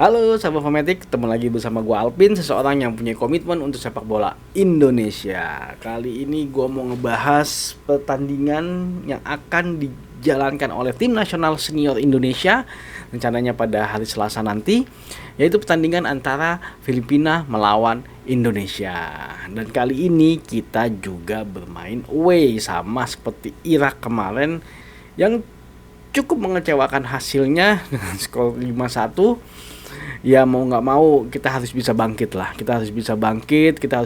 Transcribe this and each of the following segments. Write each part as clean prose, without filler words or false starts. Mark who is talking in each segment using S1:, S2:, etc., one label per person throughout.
S1: Halo sahabat Fanatik, ketemu lagi bersama gua Alpin, seseorang yang punya komitmen untuk sepak bola Indonesia. Kali ini gua mau ngebahas pertandingan yang akan dijalankan oleh tim nasional senior Indonesia rencananya pada hari Selasa nanti, yaitu pertandingan antara Filipina melawan Indonesia. Dan kali ini kita juga bermain away sama seperti Irak kemarin yang cukup mengecewakan hasilnya dengan skor 5-1. Ya mau nggak mau kita harus bisa bangkit lah, kita harus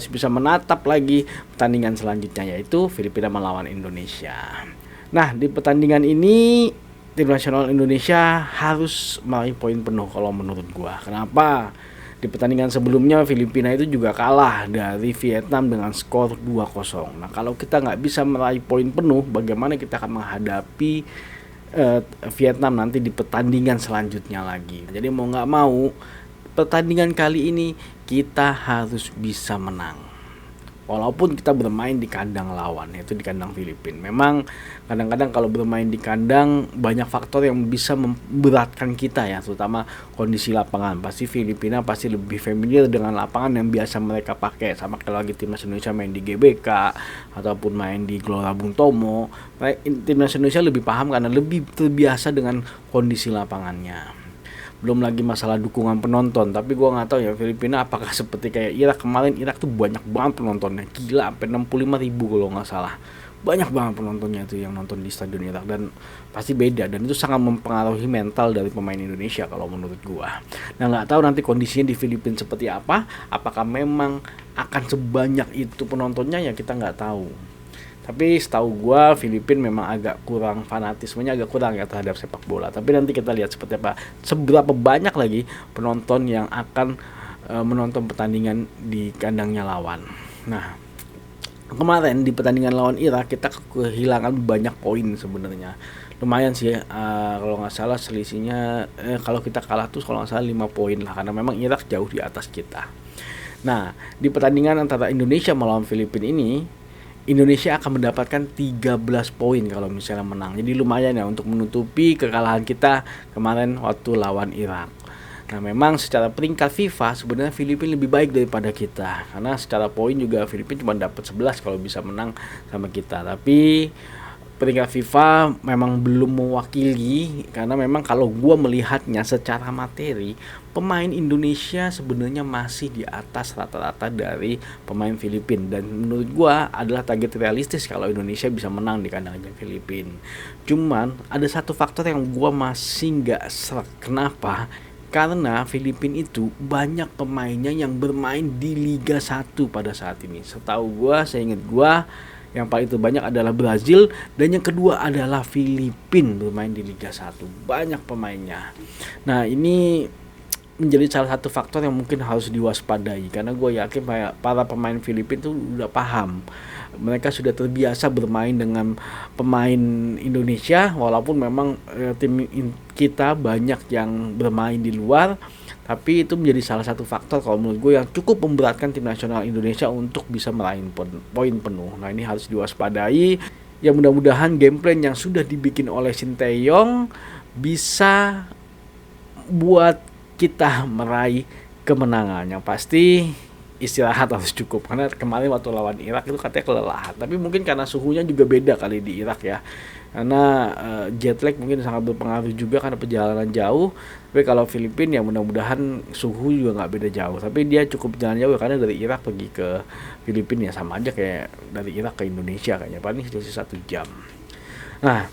S1: bisa menatap lagi pertandingan selanjutnya, yaitu Filipina melawan Indonesia. Nah, di pertandingan ini tim nasional Indonesia harus meraih poin penuh kalau menurut gua. Kenapa? Di pertandingan sebelumnya Filipina itu juga kalah dari Vietnam dengan skor 2-0. Nah, kalau kita nggak bisa meraih poin penuh, bagaimana kita akan menghadapi Vietnam nanti di pertandingan selanjutnya lagi. Jadi mau nggak mau pertandingan kali ini kita harus bisa menang. Walaupun kita bermain di kandang lawan, yaitu di kandang Filipina. Memang kadang-kadang kalau bermain di kandang banyak faktor yang bisa memberatkan kita ya, terutama kondisi lapangan. Pasti Filipina pasti lebih familiar dengan lapangan yang biasa mereka pakai, sama kalau lagi timnas Indonesia main di GBK ataupun main di Gelora Bung Tomo. Timnas Indonesia lebih paham karena lebih terbiasa dengan kondisi lapangannya. Belum lagi masalah dukungan penonton, tapi gue nggak tahu ya Filipina apakah seperti kayak Irak kemarin. Irak tuh banyak banget penontonnya, gila, sampai 65.000 kalau nggak salah. Banyak banget penontonnya tuh yang nonton di stadion Irak, dan pasti beda, dan itu sangat mempengaruhi mental dari pemain Indonesia kalau menurut gue. Nah, nggak tahu nanti kondisinya di Filipina seperti apa, apakah memang akan sebanyak itu penontonnya, ya kita nggak tahu. Tapi setahu gue Filipina memang agak kurang, fanatismenya agak kurang ya terhadap sepak bola. Tapi nanti kita lihat seperti apa, seberapa banyak lagi penonton yang akan menonton pertandingan di kandangnya lawan. Nah, kemarin di pertandingan lawan Irak kita kehilangan banyak poin sebenarnya. Lumayan sih, kalau nggak salah selisihnya kalau kita kalah tuh kalau nggak salah 5 poin lah, karena memang Irak jauh di atas kita. Nah, di pertandingan antara Indonesia melawan Filipina ini, Indonesia akan mendapatkan 13 poin kalau misalnya menang. Jadi lumayan ya untuk menutupi kekalahan kita kemarin waktu lawan Irak. Nah, memang secara peringkat FIFA sebenarnya Filipina lebih baik daripada kita, karena secara poin juga Filipina cuma dapat 11 kalau bisa menang sama kita. Tapi peringkat FIFA memang belum mewakili, karena memang kalau gue melihatnya secara materi, pemain Indonesia sebenarnya masih di atas rata-rata dari pemain Filipina, dan menurut gue adalah target realistis kalau Indonesia bisa menang di kandangnya Filipina. Cuman ada satu faktor yang gue masih nggak serak. Kenapa? Karena Filipina itu banyak pemainnya yang bermain di Liga 1 pada saat ini. Setahu gue, seingat gue, yang paling terbanyak adalah Brazil, dan yang kedua adalah Filipina bermain di Liga 1. Banyak pemainnya. Nah, ini menjadi salah satu faktor yang mungkin harus diwaspadai, karena gue yakin para pemain Filipina itu udah paham. Mereka sudah terbiasa bermain dengan pemain Indonesia, walaupun memang tim kita banyak yang bermain di luar. Tapi itu menjadi salah satu faktor kalau menurut gue yang cukup memberatkan tim nasional Indonesia untuk bisa meraih poin penuh. Nah, ini harus diwaspadai. Ya, mudah-mudahan game plan yang sudah dibikin oleh Sinteyong bisa buat kita meraih kemenangan. Yang pasti istirahat harus cukup, karena kemarin waktu lawan Irak itu katanya kelelahan. Tapi mungkin karena suhunya juga beda kali di Irak ya, karena jet lag mungkin sangat berpengaruh juga karena perjalanan jauh. Tapi kalau Filipina ya mudah-mudahan suhu juga nggak beda jauh, tapi dia cukup jalan jauh karena dari Irak pergi ke Filipina ya sama aja kayak dari Irak ke Indonesia, kayaknya paling selisih 1 jam. Nah,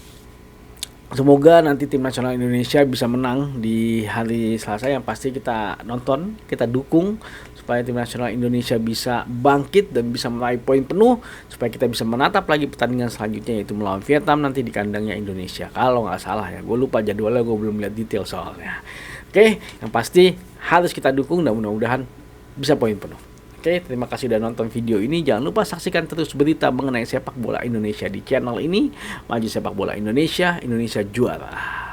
S1: semoga nanti tim nasional Indonesia bisa menang di hari Selasa. Yang pasti kita nonton, kita dukung supaya tim nasional Indonesia bisa bangkit dan bisa meraih poin penuh, supaya kita bisa menatap lagi pertandingan selanjutnya, yaitu melawan Vietnam nanti di kandangnya Indonesia. Kalau nggak salah ya, gue lupa jadwalnya, gue belum lihat detail soalnya. Oke, yang pasti harus kita dukung dan mudah-mudahan bisa poin penuh. Oke, terima kasih sudah nonton video ini. Jangan lupa saksikan terus berita mengenai sepak bola Indonesia di channel ini. Maju sepak bola Indonesia, Indonesia juara.